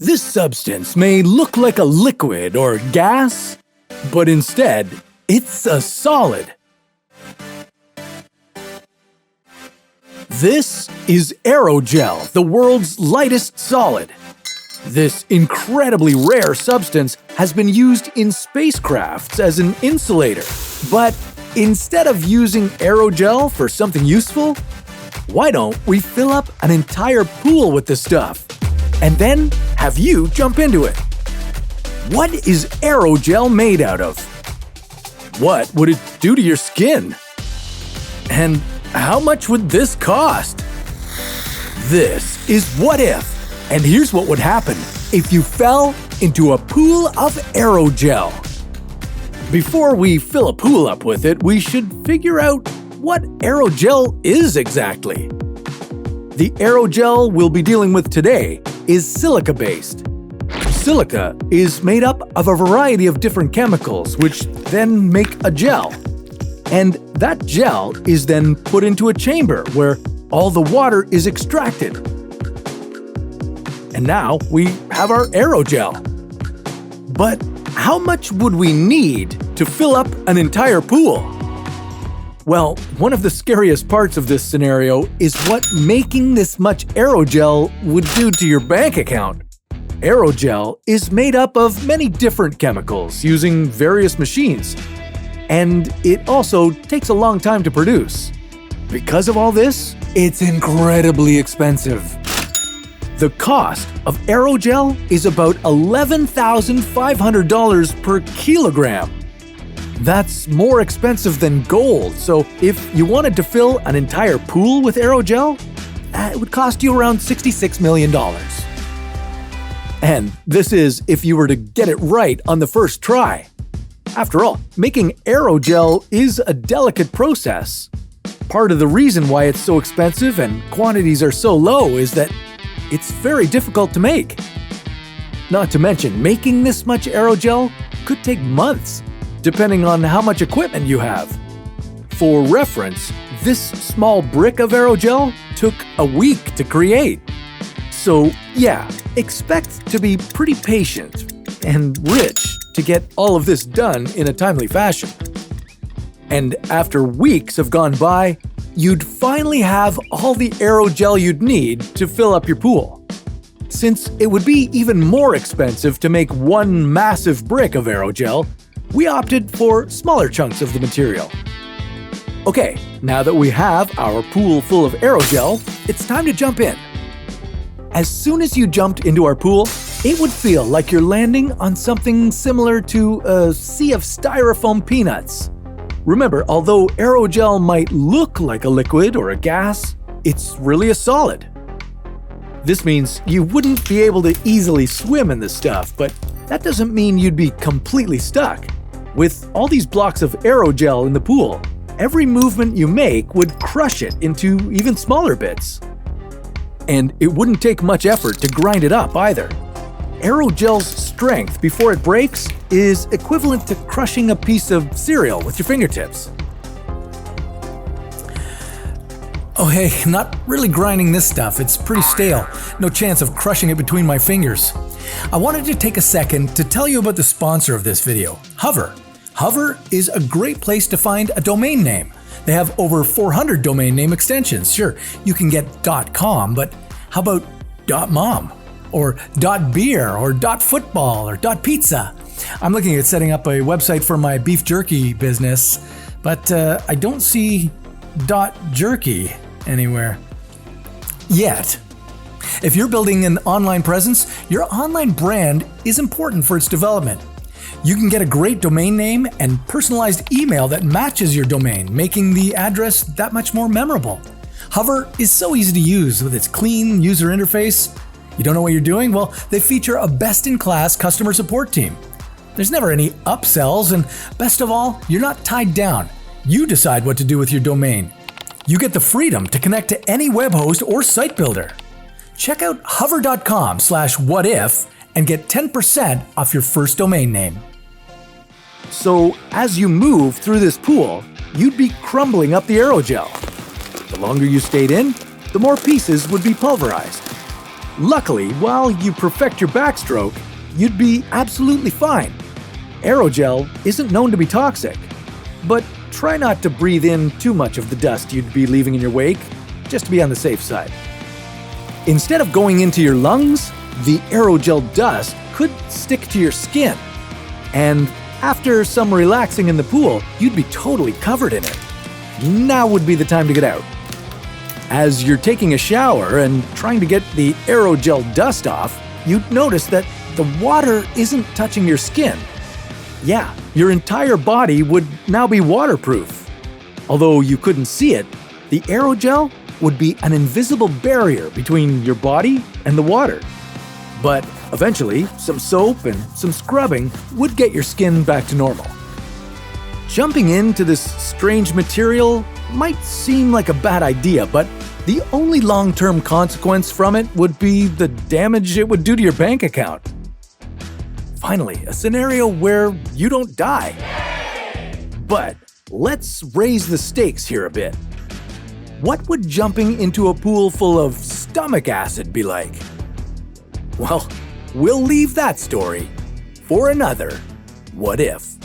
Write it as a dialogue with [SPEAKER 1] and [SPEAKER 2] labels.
[SPEAKER 1] This substance may look like a liquid or gas, but instead, it's a solid. This is Aerogel, the world's lightest solid. This incredibly rare substance has been used in spacecrafts as an insulator. But instead of using Aerogel for something useful, why don't we fill up an entire pool with this stuff and then have you jump into it? What is Aerogel made out of? What would it do to your skin? And how much would this cost? This is What If, and here's what would happen if you fell into a pool of Aerogel. Before we fill a pool up with it, we should figure out what Aerogel is exactly. The Aerogel we'll be dealing with today is silica-based. Silica is made up of a variety of different chemicals, which then make a gel. And that gel is then put into a chamber where all the water is extracted. And now we have our Aerogel. But how much would we need to fill up an entire pool? Well, one of the scariest parts of this scenario is what making this much Aerogel would do to your bank account. Aerogel is made up of many different chemicals using various machines, and it also takes a long time to produce. Because of all this, it's incredibly expensive. The cost of Aerogel is about $11,500 per kilogram. That's more expensive than gold, so if you wanted to fill an entire pool with Aerogel, it would cost you around $66 million. And this is if you were to get it right on the first try. After all, making Aerogel is a delicate process. Part of the reason why it's so expensive and quantities are so low is that it's very difficult to make. Not to mention, making this much Aerogel could take months, depending on how much equipment you have. For reference, this small brick of Aerogel took a week to create. So yeah, expect to be pretty patient and rich to get all of this done in a timely fashion. And after weeks have gone by, you'd finally have all the Aerogel you'd need to fill up your pool. Since it would be even more expensive to make one massive brick of Aerogel, we opted for smaller chunks of the material. Okay, now that we have our pool full of Aerogel, it's time to jump in. As soon as you jumped into our pool, it would feel like you're landing on something similar to a sea of styrofoam peanuts. Remember, although Aerogel might look like a liquid or a gas, it's really a solid. This means you wouldn't be able to easily swim in this stuff, but that doesn't mean you'd be completely stuck. With all these blocks of Aerogel in the pool, every movement you make would crush it into even smaller bits. And it wouldn't take much effort to grind it up either. Aerogel's strength before it breaks is equivalent to crushing a piece of cereal with your fingertips.
[SPEAKER 2] Oh hey, not really grinding this stuff, it's pretty stale. No chance of crushing it between my fingers. I wanted to take a second to tell you about the sponsor of this video, Hover. Hover is a great place to find a domain name. They have over 400 domain name extensions. Sure, you can get .com, but how about .mom? Or .beer, or .football, or .pizza? I'm looking at setting up a website for my beef jerky business, but I don't see .jerky anywhere. Yet. If you're building an online presence, your online brand is important for its development. You can get a great domain name and personalized email that matches your domain, making the address that much more memorable. Hover is so easy to use with its clean user interface. You don't know what you're doing? Well, they feature a best-in-class customer support team. There's never any upsells, and best of all, you're not tied down. You decide what to do with your domain. You get the freedom to connect to any web host or site builder. Check out hover.com/whatif and get 10% off your first domain name.
[SPEAKER 1] So as you move through this pool, you'd be crumbling up the Aerogel. The longer you stayed in, the more pieces would be pulverized. Luckily, while you perfect your backstroke, you'd be absolutely fine. Aerogel isn't known to be toxic, but try not to breathe in too much of the dust you'd be leaving in your wake, just to be on the safe side. Instead of going into your lungs, the aerogel dust could stick to your skin. And after some relaxing in the pool, you'd be totally covered in it. Now would be the time to get out. As you're taking a shower and trying to get the aerogel dust off, you'd notice that the water isn't touching your skin. Yeah, your entire body would now be waterproof. Although you couldn't see it, the aerogel would be an invisible barrier between your body and the water. But eventually, some soap and some scrubbing would get your skin back to normal. Jumping into this strange material might seem like a bad idea, but the only long-term consequence from it would be the damage it would do to your bank account. Finally, a scenario where you don't die. But let's raise the stakes here a bit. What would jumping into a pool full of stomach acid be like? Well, we'll leave that story for another What If.